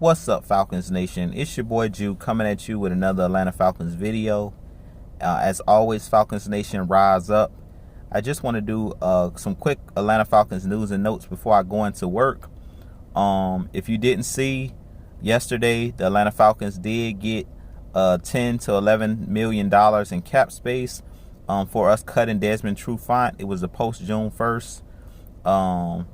What's up, Falcons Nation? It's your boy Jew coming at you with another Atlanta Falcons video. As always, Falcons Nation, rise up. I just want to do some quick Atlanta Falcons news and notes before I go into work. If you didn't see, yesterday the Atlanta Falcons did get $10 to $11 million in cap space for us cutting Desmond Trufant. It was a post-June 1st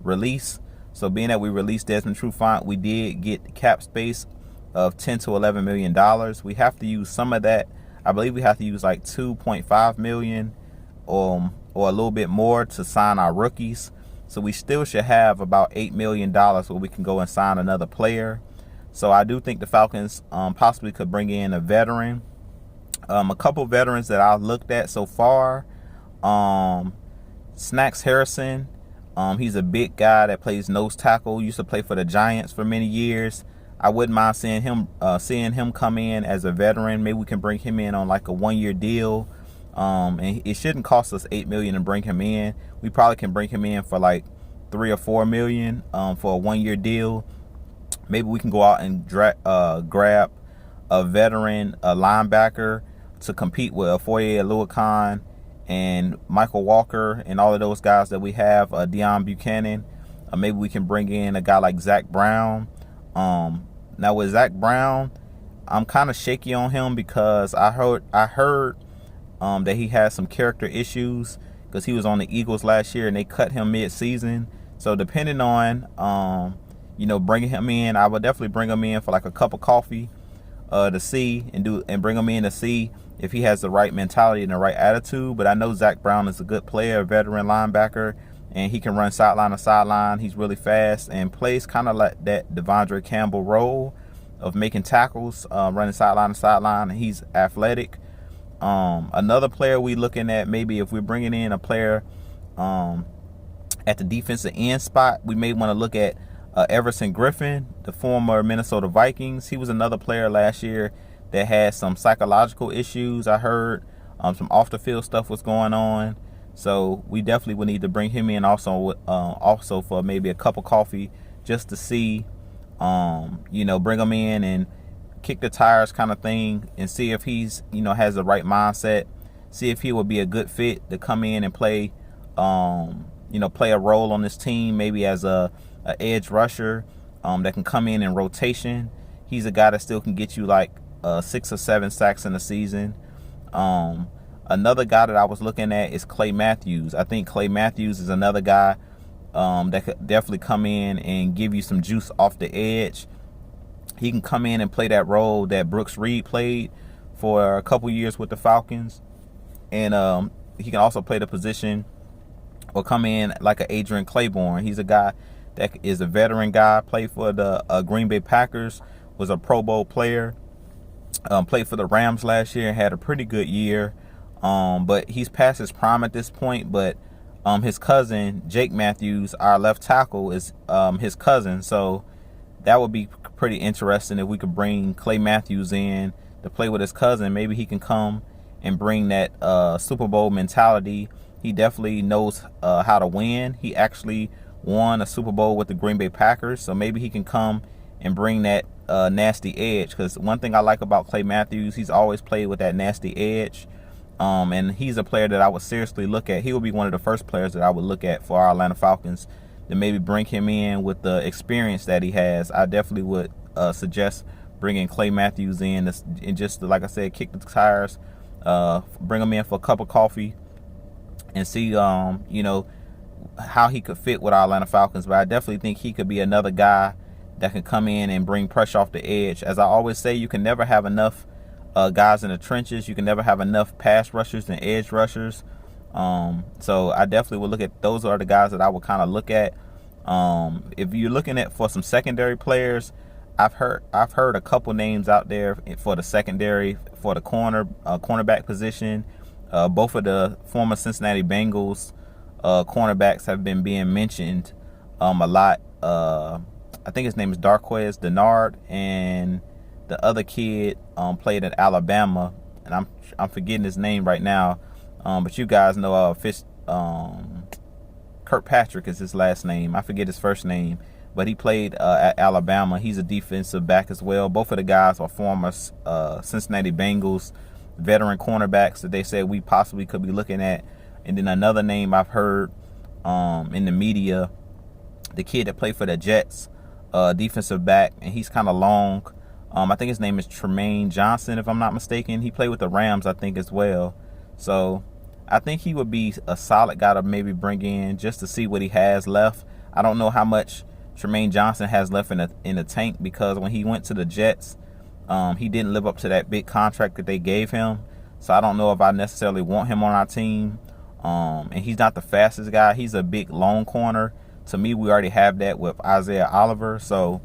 release. So being that we released Desmond Trufant, we did get cap space of $10 to $11 million. We have to use some of that. I believe we have to use like $2.5 million or a little bit more to sign our rookies. So we still should have about $8 million where we can go and sign another player. So I do think the Falcons possibly could bring in a veteran. A couple veterans that I've looked at so far. Snacks Harrison. He's a big guy that plays nose tackle. Used to play for the Giants for many years. I wouldn't mind seeing him come in as a veteran. Maybe we can bring him in on like a 1-year deal. And it shouldn't cost us $8 million to bring him in. We probably can bring him in for like $3 or $4 million for a 1-year deal. Maybe we can go out and grab a veteran, a linebacker to compete with Foye Oluokun and Michael Walker and all of those guys that we have, Deion Buchanan. Maybe we can bring in a guy like Zach Brown. Now with Zach Brown, I'm kind of shaky on him because I heard that he has some character issues because he was on the Eagles last year and they cut him mid-season. So depending on bringing him in, I would definitely bring him in for like a cup of coffee to see and bring him in to see if he has the right mentality and the right attitude. But I know Zach Brown is a good player, a veteran linebacker, and he can run sideline to sideline. He's really fast and plays kind of like that Devondre Campbell role of making tackles, running sideline to sideline, and he's athletic. Another player we looking at, maybe if we're bringing in a player at the defensive end spot, we may want to look at Everson Griffin, the former Minnesota Vikings. He was another player last year that had some psychological issues. I heard some off the field stuff was going on. So we definitely would need to bring him in also for maybe a cup of coffee just to see, bring him in and kick the tires kind of thing and see if he's, has the right mindset. See if he would be a good fit to come in and play, play a role on this team, maybe as a edge rusher that can come in rotation. He's a guy that still can get you like 6 or 7 sacks in a season. Another guy that I was looking at is Clay Matthews. I think Clay Matthews is another guy that could definitely come in and give you some juice off the edge. He can come in and play that role that Brooks Reed played for a couple years with the Falcons. And he can also play the position or come in like an Adrian Claiborne. He's a guy that is a veteran guy, played for the Green Bay Packers, was a Pro Bowl player, played for the Rams last year and had a pretty good year. But he's past his prime at this point. But his cousin, Jake Matthews, our left tackle, is his cousin. So that would be pretty interesting if we could bring Clay Matthews in to play with his cousin. Maybe he can come and bring that Super Bowl mentality. He definitely knows how to win. He actually won a Super Bowl with the Green Bay Packers. So maybe he can come and bring that nasty edge. Because one thing I like about Clay Matthews, he's always played with that nasty edge. And he's a player that I would seriously look at. He would be one of the first players that I would look at for our Atlanta Falcons to maybe bring him in with the experience that he has. I definitely would suggest bringing Clay Matthews in and just, like I said, kick the tires, bring him in for a cup of coffee and see, how he could fit with our Atlanta Falcons. But I definitely think he could be another guy that can come in and bring pressure off the edge. As I always say, you can never have enough guys in the trenches. You can never have enough pass rushers and edge rushers. So I definitely would look at, those are the guys that I would kind of look at. If you're looking at for some secondary players, I've heard a couple names out there for the secondary, for the cornerback position. Both of the former Cincinnati Bengals cornerbacks have been being mentioned a lot. I think his name is Darquez Denard, and the other kid played at Alabama, and I'm forgetting his name right now. But you guys know Kirkpatrick is his last name. I forget his first name, but he played at Alabama. He's a defensive back as well. Both of the guys are former Cincinnati Bengals veteran cornerbacks that they said we possibly could be looking at. And then another name I've heard in the media, the kid that played for the Jets, defensive back, and he's kind of long. I think his name is Tremaine Johnson, if I'm not mistaken. He played with the Rams, I think, as well. So I think he would be a solid guy to maybe bring in just to see what he has left. I don't know how much Tremaine Johnson has left in the tank, because when he went to the Jets, he didn't live up to that big contract that they gave him. So I don't know if I necessarily want him on our team. And he's not the fastest guy. He's a big long corner. To me, we already have that with Isaiah Oliver. So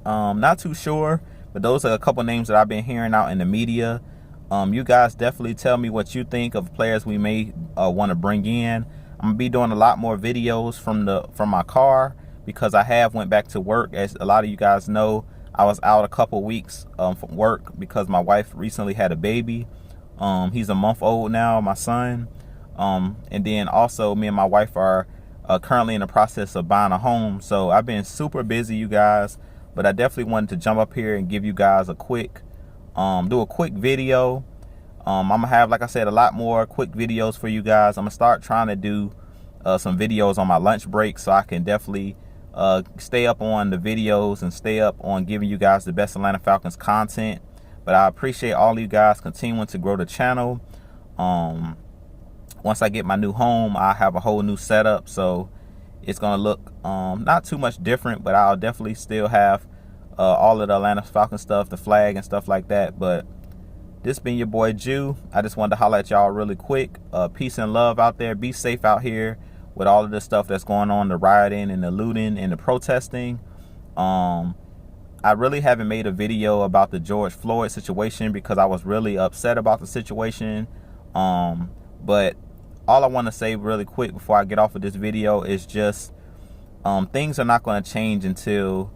not too sure, but those are a couple names that I've been hearing out in the media. You guys definitely tell me what you think of players we may want to bring in. I'm gonna be doing a lot more videos from my car, because I have went back to work. As a lot of you guys know, I was out a couple weeks from work because my wife recently had a baby. He's a month old now, my son. And then also me and my wife are currently in the process of buying a home. So I've been super busy, you guys, but I definitely wanted to jump up here and give you guys a quick do a quick video. I'm gonna have, like I said, a lot more quick videos for you guys. I'm gonna start trying to do some videos on my lunch break, so I can definitely stay up on the videos and stay up on giving you guys the best Atlanta Falcons content. But I appreciate all you guys continuing to grow the channel. Once I get my new home, I have a whole new setup, so it's gonna look not too much different, but I'll definitely still have all of the Atlanta Falcons stuff, the flag and stuff like that. But this been your boy Jew. I just wanted to holler at y'all really quick. Peace and love out there. Be safe out here with all of this stuff that's going on, the rioting and the looting and the protesting. I really haven't made a video about the George Floyd situation because I was really upset about the situation. But all I want to say really quick before I get off of this video is just things are not going to change until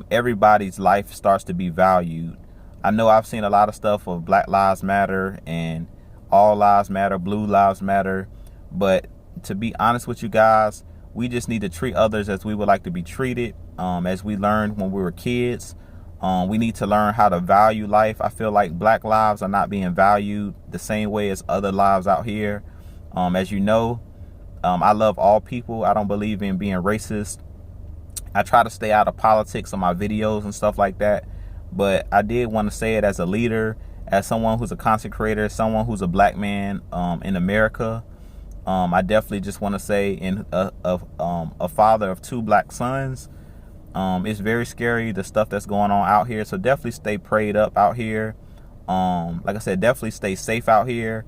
everybody's life starts to be valued. I know I've seen a lot of stuff of Black Lives Matter and All Lives Matter, Blue Lives Matter, but to be honest with you guys, we just need to treat others as we would like to be treated. As we learned when we were kids, we need to learn how to value life. I feel like Black lives are not being valued the same way as other lives out here. As you know, I love all people. I don't believe in being racist. I try to stay out of politics on my videos and stuff like that, but I did want to say it as a leader, as someone who's a content creator, someone who's a black man in America. I definitely just want to say, in a father of 2 black sons, it's very scary, the stuff that's going on out here. So definitely stay prayed up out here. Like I said, definitely stay safe out here,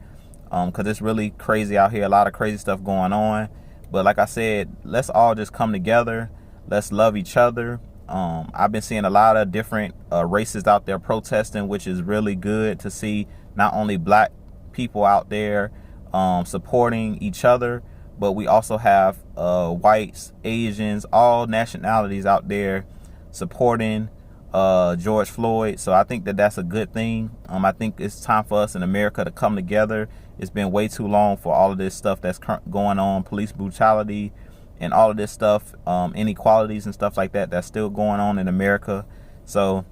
because it's really crazy out here. A lot of crazy stuff going on. But like I said, let's all just come together. Let's love each other. I've been seeing a lot of different races out there protesting, which is really good to see. Not only black people out there supporting each other, but we also have whites, Asians, all nationalities out there supporting George Floyd. So I think that that's a good thing. I think it's time for us in America to come together. It's been way too long for all of this stuff that's going on, police brutality and all of this stuff, inequalities and stuff like that, that's still going on in America. So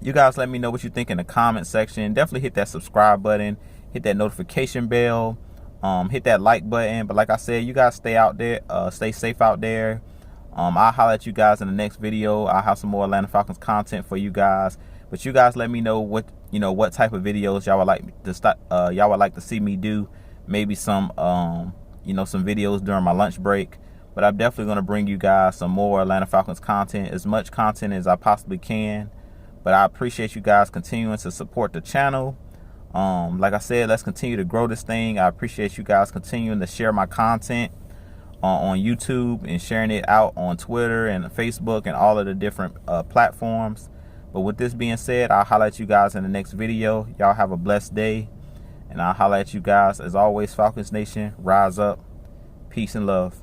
you guys let me know what you think in the comment section. Definitely hit that subscribe button, hit that notification bell, hit that like button. But like I said, you guys stay out there, stay safe out there. I'll holler at you guys in the next video. I'll have some more Atlanta Falcons content for you guys. But you guys let me know what type of videos y'all would like to see me do. Maybe some some videos during my lunch break. But I'm definitely going to bring you guys some more Atlanta Falcons content, as much content as I possibly can. But I appreciate you guys continuing to support the channel. Like I said, let's continue to grow this thing. I appreciate you guys continuing to share my content on YouTube and sharing it out on Twitter and Facebook and all of the different platforms. But with this being said, I'll holler at you guys in the next video. Y'all have a blessed day. And I'll holler at you guys. As always, Falcons Nation, rise up. Peace and love.